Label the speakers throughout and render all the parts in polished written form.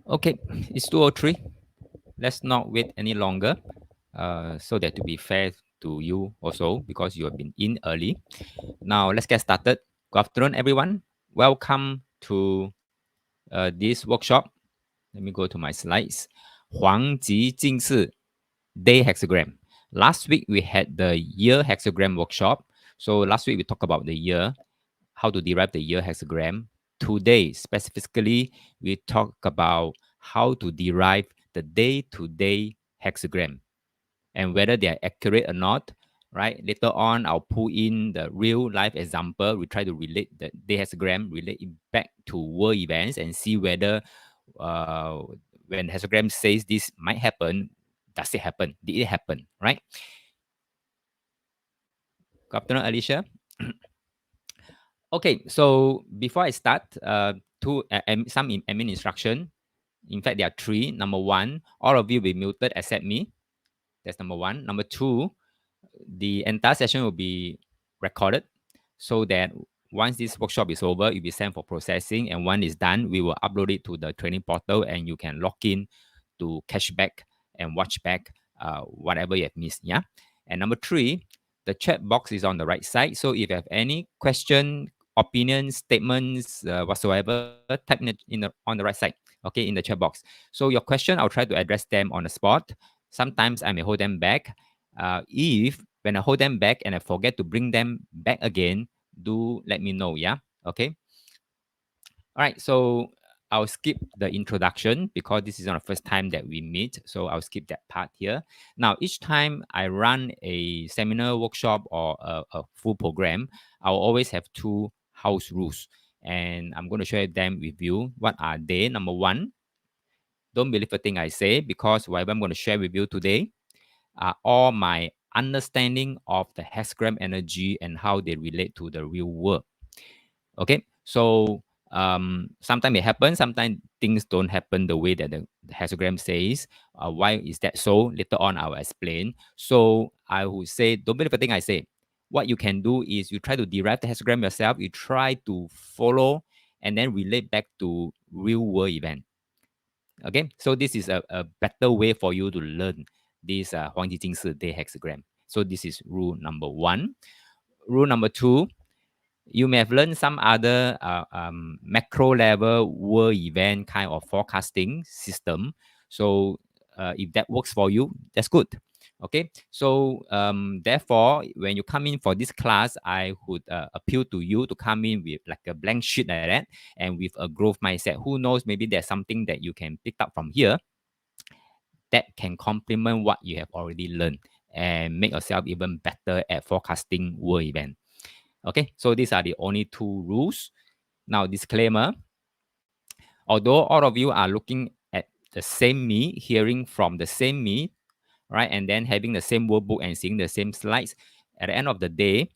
Speaker 1: Okay, it's 2:03. Let's not wait any longer. So that to be fair to you also, because you have been in early. Now let's get started. Good afternoon, everyone. Welcome to this workshop. Let me go to my slides. 黄极进士 day hexagram. Last week we had the year hexagram workshop. So last week we talked about the year, how to derive the year hexagram. Today, specifically, we talk about how to derive the day-to-day hexagram and whether they are accurate or not. Right. Later on, I'll pull in the real life example. We try to relate the day hexagram, relate it back to world events, and see whether uh, when the hexagram says this might happen, does it happen? Did it happen? Right. Good afternoon, Alicia. Okay, so before I start, some admin instruction. In fact, there are three. Number one, all of you will be muted except me. That's number one. Number two, the entire session will be recorded so that once this workshop is over, it will be sent for processing. And when it's done, we will upload it to the training portal and you can log in to catch back and watch back whatever you have missed. Yeah. And number three, the chat box is on the right side. So if you have any question, opinions, statements, whatsoever, type on the right side, okay, in the chat box. So your question, I'll try to address them on the spot. Sometimes I may hold them back. If when I hold them back and I forget to bring them back again, do let me know. Yeah. Okay. All right. So I'll skip the introduction because this is not the first time that we meet. So I'll skip that part here. Now, each time I run a seminar, workshop, or a full program, I'll always have two house rules. And I'm going to share them with you. What are they? Number one, don't believe a thing I say because whatever I'm going to share with you today are all my understanding of the hexagram energy and how they relate to the real world. Okay, so sometimes it happens, sometimes things don't happen the way that the hexagram says. Why is that so? Later on, I will explain. So I would say, don't believe a thing I say. What you can do is you try to derive the hexagram yourself. You try to follow and then relate back to real world event. Okay, so this is a better way for you to learn this 黄极进士 day hexagram. So this is rule number one. Rule number two, you may have learned some other macro level world event kind of forecasting system. So if that works for you, that's good. Okay, so therefore, when you come in for this class, I would appeal to you to come in with like a blank sheet like that and with a growth mindset. Who knows, maybe there's something that you can pick up from here that can complement what you have already learned and make yourself even better at forecasting world event. Okay, so these are the only two rules. Now, disclaimer, although all of you are looking at the same me, hearing from the same me, right, and then having the same workbook and seeing the same slides, at the end of the day,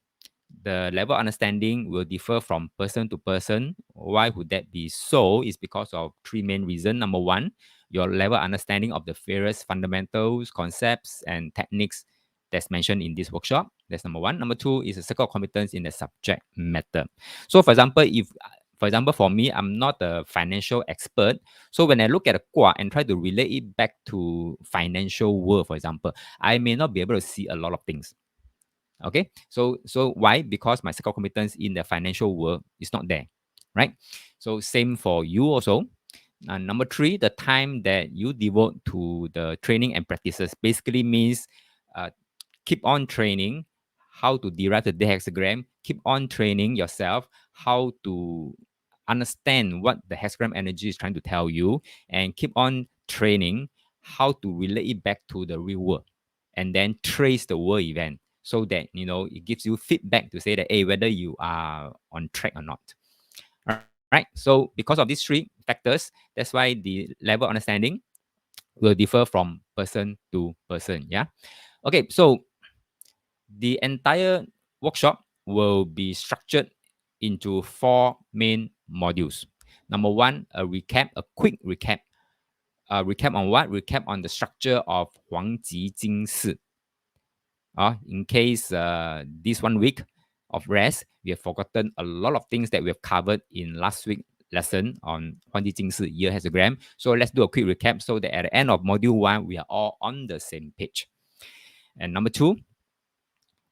Speaker 1: the level of understanding will differ from person to person. Why would that be so? Is because of three main reasons. Number one, your level of understanding of the various fundamentals, concepts, and techniques that's mentioned in this workshop. That's number one. Number two is a circle of competence in the subject matter. So, for example, for me, I'm not a financial expert. So when I look at a qua and try to relate it back to financial world, for example, I may not be able to see a lot of things. Okay, so why? Because my circle competence in the financial world is not there, right? So same for you also. Number three, the time that you devote to the training and practices basically means uh, keep on training how to derive the hexagram, keep on training yourself how to understand what the hexagram energy is trying to tell you, and keep on training how to relate it back to the real world and then trace the world event so that it gives you feedback to say that hey, whether you are on track or not. All right, so because of these three factors, that's why the level of understanding will differ from person to person. Yeah. Okay, so the entire workshop will be structured into four main modules. Number one, a quick recap. Recap on what? Recap on the structure of 黄极金氏. In case this 1 week of rest, we have forgotten a lot of things that we have covered in last week lesson on 黄帝金氏 year histogram. So let's do a quick recap so that at the end of module 1, we are all on the same page. And number 2,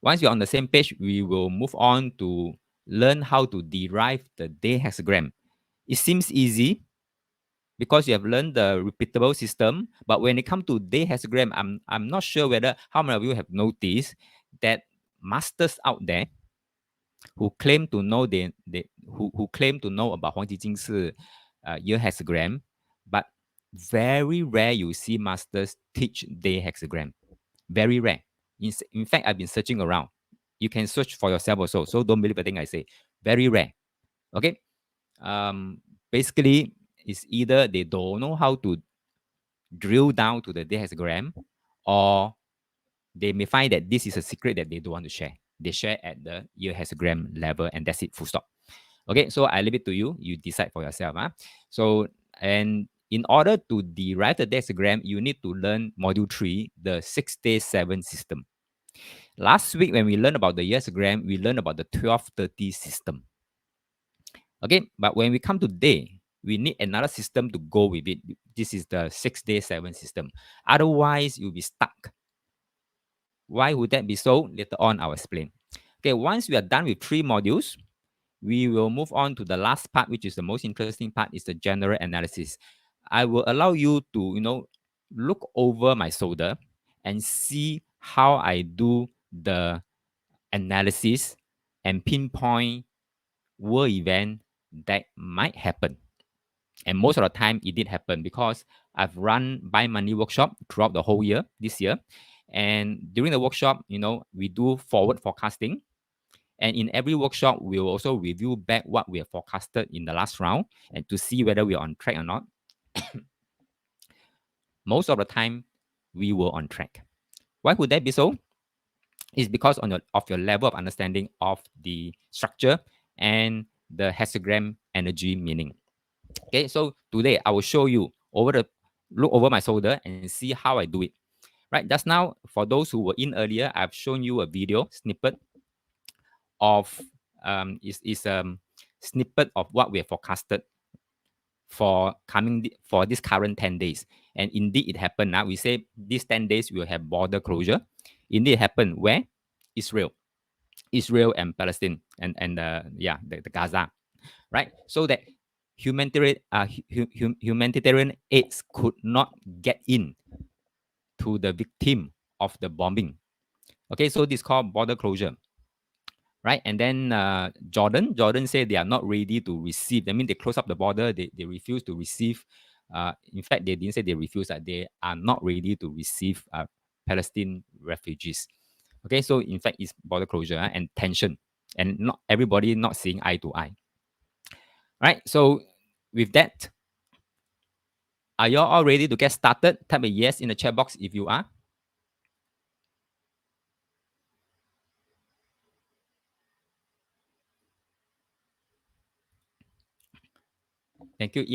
Speaker 1: once you're on the same page, we will move on to learn how to derive the day hexagram. It seems easy because you have learned the repeatable system, but when it comes to day hexagram, I'm not sure whether how many of you have noticed that masters out there who claim to know who claim to know about 黄帝金氏 year hexagram, but very rare you see masters teach day hexagram. Very rare. In fact, I've been searching around. You can search for yourself also. So don't believe everything I say. Very rare. Okay. Basically, it's either they don't know how to drill down to the day hexagram, or they may find that this is a secret that they don't want to share. They share at the year hexagram level, and that's it. Full stop. Okay. So I leave it to you. You decide for yourself. So, and in order to derive the hexagram, you need to learn module 3, the 6-day-7 system. Last week, when we learned about the hexagram, we learned about the 1230 system. Okay, but when we come to day, we need another system to go with it. This is the 6-day-7 system. Otherwise, you'll be stuck. Why would that be so? Later on, I'll explain. Okay, once we are done with 3 modules, we will move on to the last part, which is the most interesting part, is the general analysis. I will allow you to, look over my shoulder and see how I do the analysis and pinpoint world event that might happen. And most of the time, it did happen because I've run buy money workshop throughout the whole year, this year. And during the workshop, we do forward forecasting. And in every workshop, we will also review back what we have forecasted in the last round and to see whether we're on track or not. Most of the time, we were on track. Why would that be so? It's because of your level of understanding of the structure and the hexagram energy meaning. Okay, so today I will show you look over my shoulder and see how I do it. Right, just now, for those who were in earlier, I've shown you a video snippet of snippet of what we have forecasted for this current 10 days. And indeed it happened. Now we say these 10 days will have border closure. Indeed it happened. Where? Israel and Palestine and the Gaza, right? So that humanitarian aids could not get in to the victim of the bombing. Okay, so this is called border closure, right? And then Jordan said they are not ready to receive. I mean, they close up the border. They refuse to receive. In fact, they didn't say they refuse. They are not ready to receive Palestinian refugees. Okay, so in fact, it's border closure and tension, and not everybody not seeing eye to eye. Right. So with that, are you all ready to get started? Type a yes in the chat box if you are. Thank you.